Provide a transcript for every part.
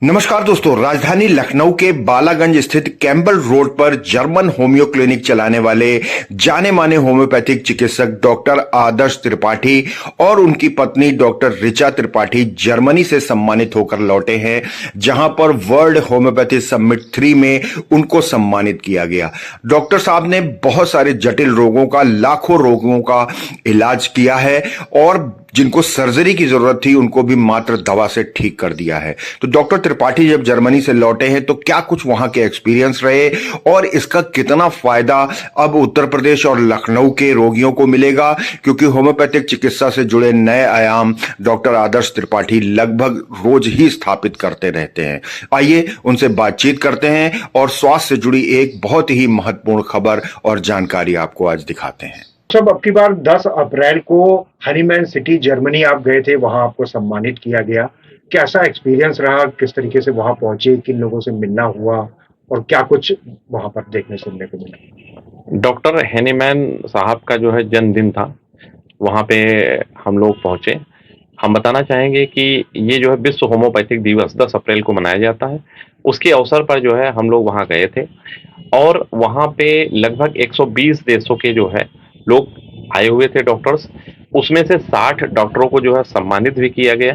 नमस्कार दोस्तों, राजधानी लखनऊ के बालागंज स्थित कैंपबेल रोड पर जर्मन होम्यो क्लिनिक चलाने वाले जाने माने होम्योपैथिक चिकित्सक डॉक्टर आदर्श त्रिपाठी और उनकी पत्नी डॉक्टर ऋचा त्रिपाठी जर्मनी से सम्मानित होकर लौटे हैं, जहां पर वर्ल्ड होम्योपैथी समिट 3 में उनको सम्मानित किया गया। डॉक्टर साहब ने बहुत सारे जटिल रोगों का, लाखों रोगों का इलाज किया है और जिनको सर्जरी की जरूरत थी उनको भी मात्र दवा से ठीक कर दिया है। तो डॉक्टर त्रिपाठी जब जर्मनी से लौटे हैं तो क्या कुछ वहां के एक्सपीरियंस रहे और इसका कितना फायदा अब उत्तर प्रदेश और लखनऊ के रोगियों को मिलेगा, क्योंकि होम्योपैथिक चिकित्सा से जुड़े नए आयाम डॉक्टर आदर्श त्रिपाठी लगभग रोज ही स्थापित करते रहते हैं। आइए उनसे बातचीत करते हैं और स्वास्थ्य से जुड़ी एक बहुत ही महत्वपूर्ण खबर और जानकारी आपको आज दिखाते हैं। सब अब की बार 10 अप्रैल को हनीमैन सिटी जर्मनी आप गए थे, वहां आपको सम्मानित किया गया। कैसा एक्सपीरियंस रहा? किस तरीके से वहां पहुंचे? किन लोगों से मिलना हुआ और क्या कुछ वहां पर देखने सुनने को मिला? डॉक्टर हैनीमैन साहब का जो है जन्मदिन था, वहाँ पे हम लोग पहुँचे। हम बताना चाहेंगे कि ये जो है विश्व होम्योपैथिक दिवस 10 अप्रैल को मनाया जाता है। उसके अवसर पर जो है हम लोग वहाँ गए थे और वहाँ पे लगभग 120 देशों के जो है लोग आए हुए थे डॉक्टर्स। उसमें से 60 डॉक्टरों को जो है सम्मानित भी किया गया,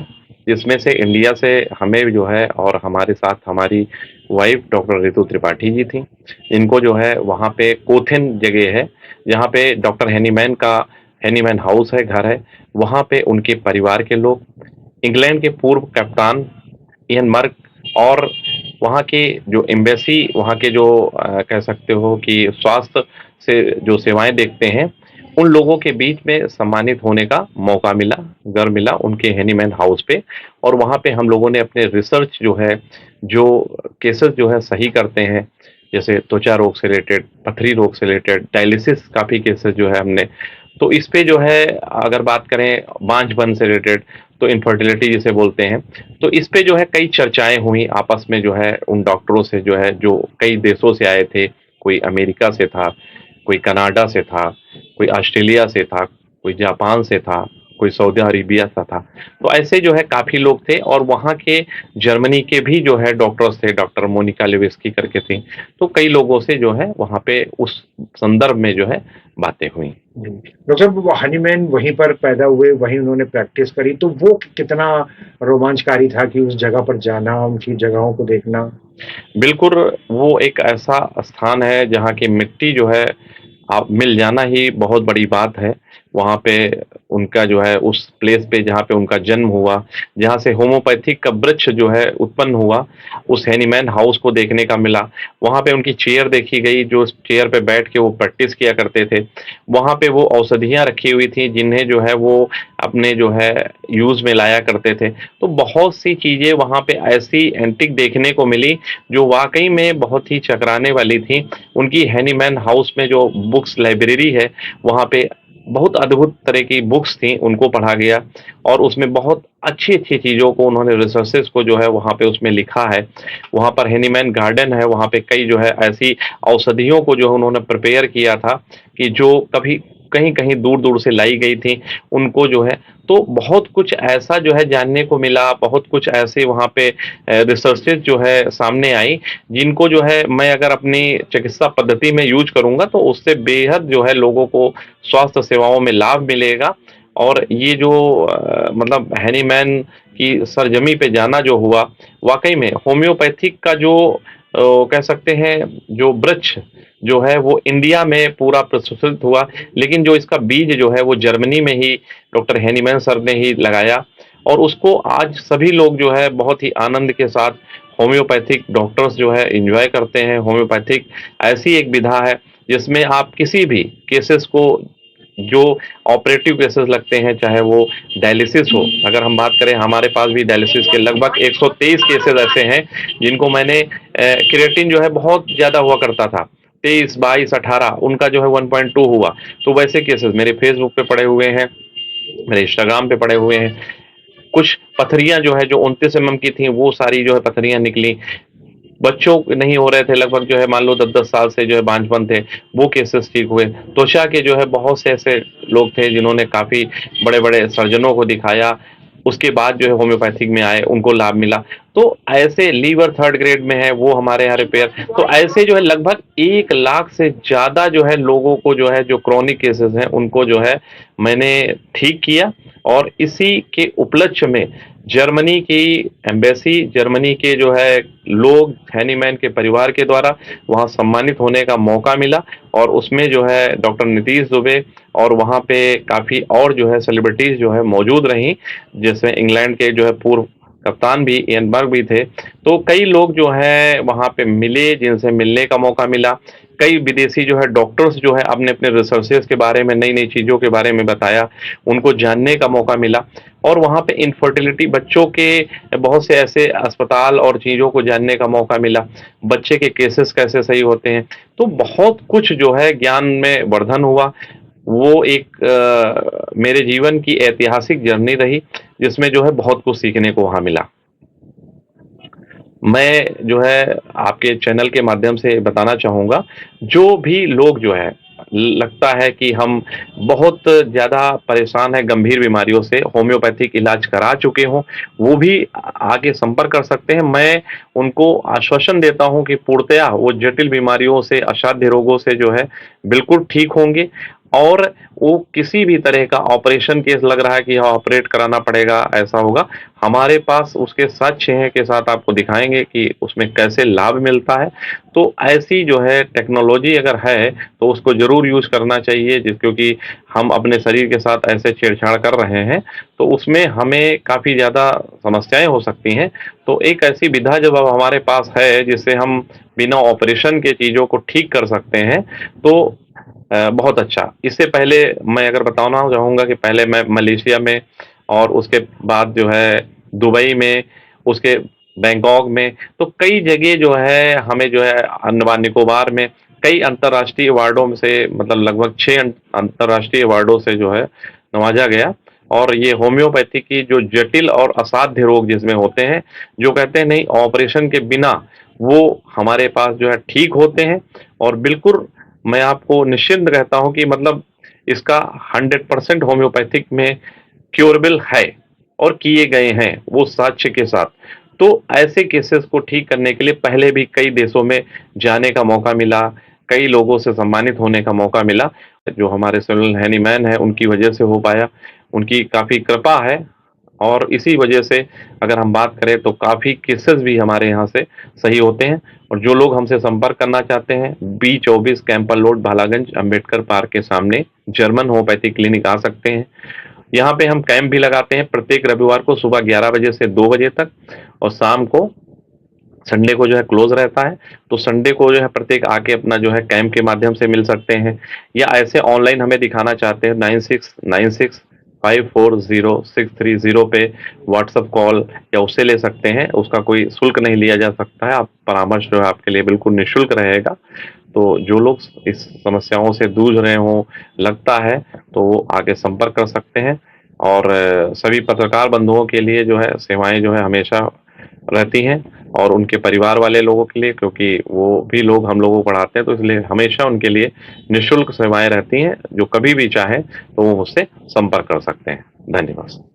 जिसमें से इंडिया से हमें जो है और हमारे साथ हमारी वाइफ डॉक्टर ऋतु त्रिपाठी जी थी। इनको जो है वहाँ पे कोथेन जगह है, जहाँ पे डॉक्टर हैनीमैन का हैनीमैन हाउस है, घर है। वहाँ पे उनके परिवार के लोग, इंग्लैंड के पूर्व कप्तान इयन मर्क और वहाँ के जो एम्बेसी, वहाँ के जो कह सकते हो कि स्वास्थ्य से जो सेवाएं देखते हैं, उन लोगों के बीच में सम्मानित होने का मौका मिला, गर्व मिला उनके हैनीमैन हाउस पे। और वहाँ पे हम लोगों ने अपने रिसर्च जो है, जो केसेस जो है सही करते हैं, जैसे त्वचा रोग से रिलेटेड, पथरी रोग से रिलेटेड, डायलिसिस काफ़ी केसेस जो है हमने, तो इस पे जो है अगर बात करें बांझपन से रिलेटेड, तो इनफर्टिलिटी जिसे बोलते हैं, तो इस पे जो है कई चर्चाएं हुई आपस में जो है उन डॉक्टरों से जो है, जो कई देशों से आए थे। कोई अमेरिका से था, कोई कनाडा से था, कोई ऑस्ट्रेलिया से था, कोई जापान से था, कोई सऊदी अरेबिया से था। तो ऐसे जो है काफ़ी लोग थे और वहाँ के जर्मनी के भी जो है डॉक्टर्स थे, डॉक्टर मोनिका लेविस्की करके थी। तो कई लोगों से जो है वहाँ पे उस संदर्भ में जो है बातें हुई। डॉक्टर साहब, वो हनीमैन वहीं पर पैदा हुए, वहीं उन्होंने प्रैक्टिस करी, तो वो कितना रोमांचकारी था कि उस जगह पर जाना, उनकी जगहों को देखना। बिल्कुल, वो एक ऐसा स्थान है जहाँ की मिट्टी जो है आप मिल जाना ही बहुत बड़ी बात है। वहाँ पे उनका जो है उस प्लेस पे जहाँ पे उनका जन्म हुआ, जहाँ से होम्योपैथिक का वृक्ष जो है उत्पन्न हुआ, उस हैनीमैन हाउस को देखने का मिला। वहाँ पे उनकी चेयर देखी गई, जो चेयर पे बैठ के वो प्रैक्टिस किया करते थे। वहाँ पे वो औषधियाँ रखी हुई थी, जिन्हें जो है वो अपने जो है यूज़ में लाया करते थे। तो बहुत सी चीज़ें वहाँ पे ऐसी एंटीक देखने को मिली, जो वाक़ई में बहुत ही चकराने वाली थी। उनकी हैनीमैन हाउस में जो बुक्स लाइब्रेरी है, वहाँ पे बहुत अद्भुत तरह की बुक्स थी, उनको पढ़ा गया और उसमें बहुत अच्छी-अच्छी चीज़ों को उन्होंने रिसर्चेज़ को जो है वहाँ पे उसमें लिखा है। वहाँ पर हैनीमैन गार्डन है, वहाँ पे कई जो है ऐसी औषधियों को जो उन्होंने प्रिपेयर किया था कि जो कभी कहीं-कहीं दूर-दूर से लाई गई थी, उनको जो है, तो बहुत कुछ ऐसा जो है जानने को मिला, बहुत कुछ ऐसे वहाँ पे रिसर्चेज़ जो है सामने आई, जिनको जो है मैं अगर अपनी चिकित्सा पद्धति में यूज़ करूँगा तो उससे बेहद जो है लोगों को स्वास्थ्य सेवाओं में लाभ मिलेगा। और ये जो मतलब हैनीमैन की सरजमी पे जाना जो हुआ, वाक़ई में होम्योपैथिक का जो कह सकते हैं जो वृक्ष जो है वो इंडिया में पूरा प्रस्फुटित हुआ, लेकिन जो इसका बीज जो है वो जर्मनी में ही डॉक्टर हैनीमैन सर ने ही लगाया और उसको आज सभी लोग जो है बहुत ही आनंद के साथ होम्योपैथिक डॉक्टर्स जो है एन्जॉय करते हैं। होम्योपैथिक ऐसी एक विधा है जिसमें आप किसी भी केसेस को, जो ऑपरेटिव केसेस लगते हैं, चाहे वो डायलिसिस हो, अगर हम बात करें हमारे पास भी डायलिसिस के लगभग 123 केसेस ऐसे हैं जिनको मैंने क्रिएटिन जो है बहुत ज़्यादा हुआ करता था, 23, 22, 18, उनका जो है 1.2 हुआ। तो वैसे केसेस मेरे फेसबुक पे पड़े हुए हैं, मेरे इंस्टाग्राम पे पड़े हुए हैं। कुछ पथरियाँ जो है जो 29 mm की थी, वो सारी जो है पथरियाँ निकली। बच्चों नहीं हो रहे थे, लगभग जो है मान लो 10-10 साल से जो है बांझपन थे, वो केसेस ठीक हुए। त्वचा के जो है बहुत से ऐसे लोग थे जिन्होंने काफ़ी बड़े-बड़े सर्जनों को दिखाया, उसके बाद जो है होम्योपैथिक में आए, उनको लाभ मिला। तो ऐसे लीवर 3rd ग्रेड में है, वो हमारे यहाँ रिपेयर। तो ऐसे जो है लगभग 1 लाख से ज़्यादा जो है लोगों को जो है, जो क्रोनिक केसेज़ हैं, उनको जो है मैंने ठीक किया। और इसी के उपलक्ष्य में जर्मनी की एम्बेसी, जर्मनी के जो है लोग, हैनीमैन के परिवार के द्वारा वहाँ सम्मानित होने का मौका मिला। और उसमें जो है डॉक्टर नीतीश दुबे और वहाँ पे काफ़ी और जो है सेलिब्रिटीज़ जो है मौजूद रहीं, जैसे इंग्लैंड के जो है पूर्व कप्तान भी इयान बर्ग भी थे। तो कई लोग जो है वहाँ पे मिले, जिनसे मिलने का मौका मिला। कई विदेशी जो है डॉक्टर्स जो है अपने अपने रिसर्चेस के बारे में, नई नई चीज़ों के बारे में बताया, उनको जानने का मौका मिला। और वहाँ पे इनफर्टिलिटी, बच्चों के बहुत से ऐसे अस्पताल और चीज़ों को जानने का मौका मिला, बच्चे के केसेस कैसे सही होते हैं। तो बहुत कुछ जो है ज्ञान में वर्धन हुआ। वो एक मेरे जीवन की ऐतिहासिक जर्नी रही, जिसमें जो है बहुत कुछ सीखने को वहाँ मिला। मैं जो है आपके चैनल के माध्यम से बताना चाहूँगा, जो भी लोग जो है लगता है कि हम बहुत ज़्यादा परेशान हैं गंभीर बीमारियों से, होम्योपैथिक इलाज करा चुके हों, वो भी आके संपर्क कर सकते हैं। मैं उनको आश्वासन देता हूँ कि पूर्णतया वो जटिल बीमारियों से, असाध्य रोगों से जो है बिल्कुल ठीक होंगे। और वो किसी भी तरह का ऑपरेशन केस लग रहा है कि हाँ ऑपरेट कराना पड़ेगा, ऐसा होगा, हमारे पास उसके साक्ष्य हैं के साथ आपको दिखाएंगे कि उसमें कैसे लाभ मिलता है। तो ऐसी जो है टेक्नोलॉजी अगर है तो उसको ज़रूर यूज़ करना चाहिए, क्योंकि हम अपने शरीर के साथ ऐसे छेड़छाड़ कर रहे हैं तो उसमें हमें काफ़ी ज़्यादा समस्याएं हो सकती हैं। तो एक ऐसी विधा जब अब हमारे पास है जिससे हम बिना ऑपरेशन के चीज़ों को ठीक कर सकते हैं, तो बहुत अच्छा। इससे पहले मैं अगर बताना चाहूँगा कि पहले मैं मलेशिया में, और उसके बाद जो है दुबई में, उसके बैंकॉक में, तो कई जगह जो है हमें जो है अंडमान निकोबार में कई अंतर्राष्ट्रीय अवार्डों में से, मतलब लगभग 6 अंतर्राष्ट्रीय अवार्डों से जो है नवाजा गया। और ये होम्योपैथी की जो जटिल और असाध्य रोग जिसमें होते हैं, जो कहते हैं नहीं ऑपरेशन के बिना वो हमारे पास जो है ठीक होते हैं। और बिल्कुल मैं आपको निश्चिंत कहता हूँ कि मतलब इसका 100% होम्योपैथिक में क्योरेबल है और किए गए हैं वो साक्ष्य के साथ। तो ऐसे केसेस को ठीक करने के लिए पहले भी कई देशों में जाने का मौका मिला, कई लोगों से सम्मानित होने का मौका मिला। जो हमारे सुनील हैनीमैन है उनकी वजह से हो पाया, उनकी काफ़ी कृपा है। और इसी वजह से अगर हम बात करें तो काफ़ी केसेस भी हमारे यहाँ से सही होते हैं। और जो लोग हमसे संपर्क करना चाहते हैं, B24 कैंपल रोड, भालागंज, अंबेडकर पार्क के सामने जर्मन होम्योपैथी क्लिनिक आ सकते हैं। यहाँ पे हम कैंप भी लगाते हैं प्रत्येक रविवार को सुबह 11 बजे से 2 बजे तक, और शाम को, संडे को जो है क्लोज रहता है। तो संडे को जो है प्रत्येक आके अपना जो है कैंप के माध्यम से मिल सकते हैं, या ऐसे ऑनलाइन हमें दिखाना चाहते हैं 9696540630 पे व्हाट्सएप कॉल या उससे ले सकते हैं। उसका कोई शुल्क नहीं लिया जा सकता है, आप परामर्श जो है आपके लिए बिल्कुल निःशुल्क रहेगा। तो जो लोग इस समस्याओं से जूझ रहे हों, लगता है, तो वो आगे संपर्क कर सकते हैं। और सभी पत्रकार बंधुओं के लिए जो है सेवाएं जो है हमेशा रहती हैं, और उनके परिवार वाले लोगों के लिए, क्योंकि वो भी लोग हम लोगों को पढ़ाते हैं, तो इसलिए हमेशा उनके लिए निःशुल्क सेवाएं रहती हैं। जो कभी भी चाहे तो वो मुझसे संपर्क कर सकते हैं। धन्यवाद।